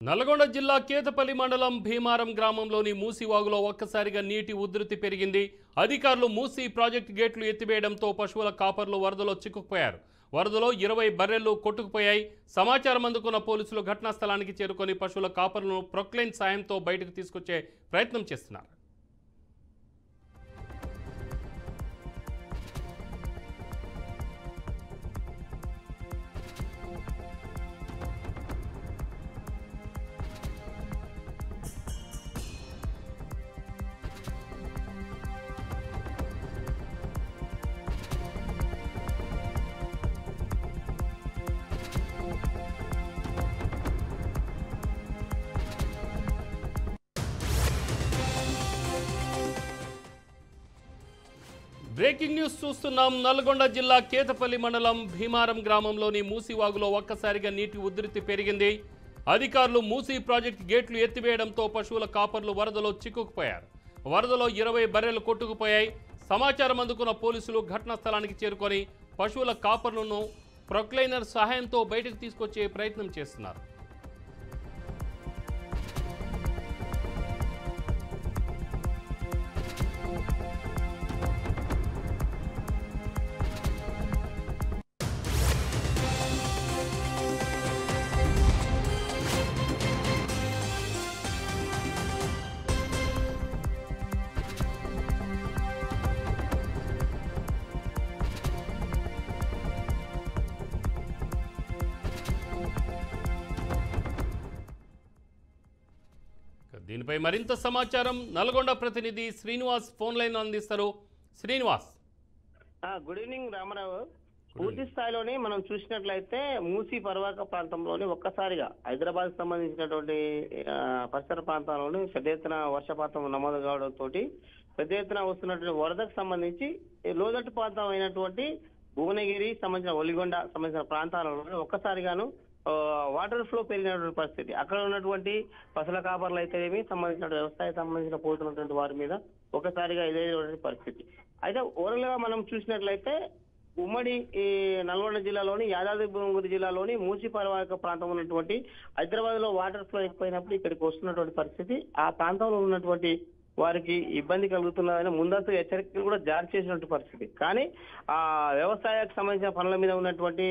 నల్గొండ జిల్లా కేతపల్లి మండలం భీమారం గ్రామంలోని మూసి వాగులో ఒక్కసారిగా నీటి ఉధృతి పెరిగింది. అధికారులు మూసి ప్రాజెక్టు గేట్లు ఎత్తివేయడంతో పశువుల కాపర్లు వరదలో చిక్కుకుపోయారు. వరదలో 20 బర్రెలు కొట్టుకుపోయాయి. సమాచారం అందుకున్న పోలీసులు ఘటనా స్థలానికి చేరుకొని పశువుల కాపర్లను ప్రొక్లైన్ సాయంతో బయటకు తీసుకొచ్చే ప్రయత్నం చేస్తున్నారు. బ్రేకింగ్ న్యూస్ చూస్తున్నాం. నల్గొండ జిల్లా కేతపల్లి మండలం భీమారం గ్రామంలోని మూసివాగులో ఒక్కసారిగా నీటి ఉధృతి పెరిగింది. అధికారులు మూసి ప్రాజెక్టు గేట్లు ఎత్తివేయడంతో పశువుల కాపర్లు వరదలో చిక్కుకుపోయారు. వరదలో 20 బర్రెలు కొట్టుకుపోయాయి. సమాచారం అందుకున్న పోలీసులు ఘటనా స్థలానికి చేరుకొని పశువుల కాపర్లను ప్రొక్లైనర్ సహాయంతో బయటకు తీసుకొచ్చే ప్రయత్నం చేస్తున్నారు. దీనిపై మరింత సమాచారం నల్గొండ ప్రతినిధి శ్రీనివాస్ ఫోన్ లైన్ అందిస్తారు. Srinivas, good evening Ramarao. పూర్తి స్థాయిలోని మనం చూసినట్లయితే మూసీ పరివాహక ప్రాంతంలోని ఒక్కసారిగా హైదరాబాద్ సంబంధించినటువంటి పరిసర ప్రాంతాల్లోని పెద్ద ఎత్తున వర్షపాతం నమోదు కావడంతో పెద్ద ఎత్తున వస్తున్నటువంటి వరదకు సంబంధించి లోతట్టు ప్రాంతం అయినటువంటి భువనగిరి సంబంధించిన ఒలిగొండ సంబంధించిన ప్రాంతాలలో ఒక్కసారిగాను వాటర్ ఫ్లో పెరిగినటువంటి పరిస్థితి. అక్కడ ఉన్నటువంటి పశువుల కాపర్లు అయితేనేమి సంబంధించిన వ్యవసాయ సంబంధించిన పోతున్నటువంటి వారి మీద ఒకసారిగా ఇదేటువంటి పరిస్థితి. అయితే ఓవరాల్ గా మనం చూసినట్లయితే ఉమ్మడి నల్గొండ జిల్లాలోని యాదాద్రి జిల్లాలోని మూసి పరివాహక ప్రాంతం ఉన్నటువంటి హైదరాబాద్ లో వాటర్ ఫ్లో ఎక్కువైనప్పుడు ఇక్కడికి వస్తున్నటువంటి పరిస్థితి. ఆ ప్రాంతంలో ఉన్నటువంటి వారికి ఇబ్బంది కలుగుతున్నదని ముందస్తు హెచ్చరికలు కూడా జారీ చేసినటువంటి పరిస్థితి. కానీ ఆ వ్యవసాయానికి సంబంధించిన పనుల మీద ఉన్నటువంటి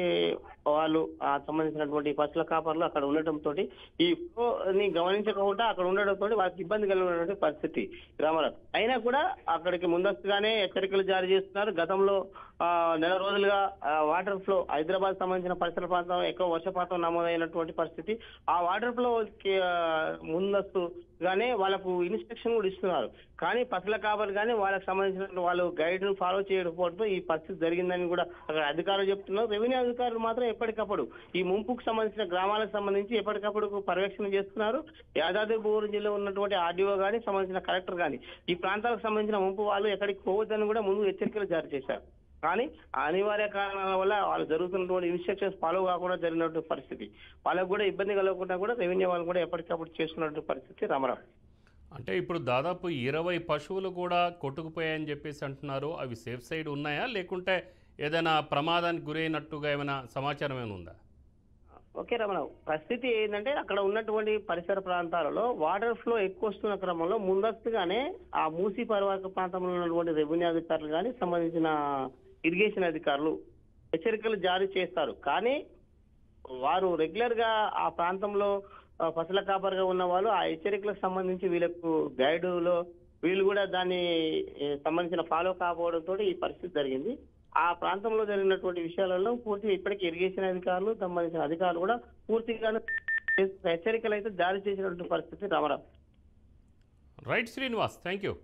వాళ్ళు సంబంధించినటువంటి పశువుల కాపర్లు అక్కడ ఉండటంతో ఈ ఫ్లోని గమనించకుండా అక్కడ ఉండటంతో వారికి ఇబ్బంది కలిగినటువంటి పరిస్థితి రామారావు. అయినా కూడా అక్కడికి ముందస్తుగానే హెచ్చరికలు జారీ చేస్తున్నారు. గతంలో నెల రోజులుగా వాటర్ ఫ్లో హైదరాబాద్ సంబంధించిన పరిసర ప్రాంతంలో ఎక్కువ వర్షపాతం నమోదైనటువంటి పరిస్థితి. ఆ వాటర్ ఫ్లో ముందస్తుగానే వాళ్ళకు ఇన్స్ట్రక్షన్ కూడా ఇస్తున్నారు. కానీ పశువుల కాపర్లు కానీ వాళ్ళకి సంబంధించిన వాళ్ళు గైడ్ ను ఫాలో చేయకపోవడంతో ఈ పరిస్థితి జరిగిందని కూడా అక్కడ అధికారులు చెప్తున్నారు. రెవెన్యూ అధికారులు మాత్రం ఎప్పటికప్పుడు ఈ ముంపుకు సంబంధించిన గ్రామాలకు సంబంధించి ఎప్పటికప్పుడు పర్యవేక్షణ చేస్తున్నారు. యాదాద్రి భువనగిరి జిల్లా ఉన్నటువంటి ఆర్డీఓ కానీ సంబంధించిన కలెక్టర్ కానీ ఈ ప్రాంతాలకు సంబంధించిన ముంపు వాళ్ళు ఎక్కడికి పోవద్దని కూడా ముందు హెచ్చరికలు జారీ చేశారు. కానీ అనివార్య కారణాల వల్ల వాళ్ళు జరుగుతున్నటువంటి ఇన్స్ట్రక్షన్స్ ఫాలో కాకుండా జరిగినటువంటి పరిస్థితి. వాళ్ళకు కూడా ఇబ్బంది కలగకుండా కూడా రెవెన్యూ వాళ్ళు కూడా ఎప్పటికప్పుడు చేస్తున్నటువంటి పరిస్థితి రామారావు. అంటే ఇప్పుడు దాదాపు 20 పశువులు కూడా కొట్టుకుపోయాయని చెప్పేసి అంటున్నారు. అవి సేఫ్ సైడ్ ఉన్నాయా లేకుంటే ఏదైనా ప్రమాదానికి గురైనట్టుగా ఏమైనా సమాచారం ఏమైనా ఉందా? ఓకే రమణావు, పరిస్థితి ఏంటంటే అక్కడ ఉన్నటువంటి పరిసర ప్రాంతాలలో వాటర్ ఫ్లో ఎక్కువ వస్తున్న క్రమంలో ముందస్తుగానే ఆ మూసీ పరివాహక ప్రాంతంలో ఉన్నటువంటి రెవెన్యూ అధికారులు కానీ సంబంధించిన ఇరిగేషన్ అధికారులు హెచ్చరికలు జారీ చేస్తారు. కానీ వారు రెగ్యులర్ గా ఆ ప్రాంతంలో పశువుల కాపరిగా ఉన్న వాళ్ళు ఆ హెచ్చరికలకు సంబంధించి వీళ్ళకు గైడులో వీళ్ళు కూడా దాన్ని సంబంధించిన ఫాలో కాకపోవడంతో ఈ పరిస్థితి జరిగింది. ఆ ప్రాంతంలో జరిగినటువంటి విషయాలలో పూర్తిగా ఇప్పటికీ ఇరిగేషన్ అధికారులు సంబంధించిన అధికారులు కూడా పూర్తిగా హెచ్చరికలు అయితే జారీ చేసినటువంటి పరిస్థితి Ramarao. Right Srinivas, thank you.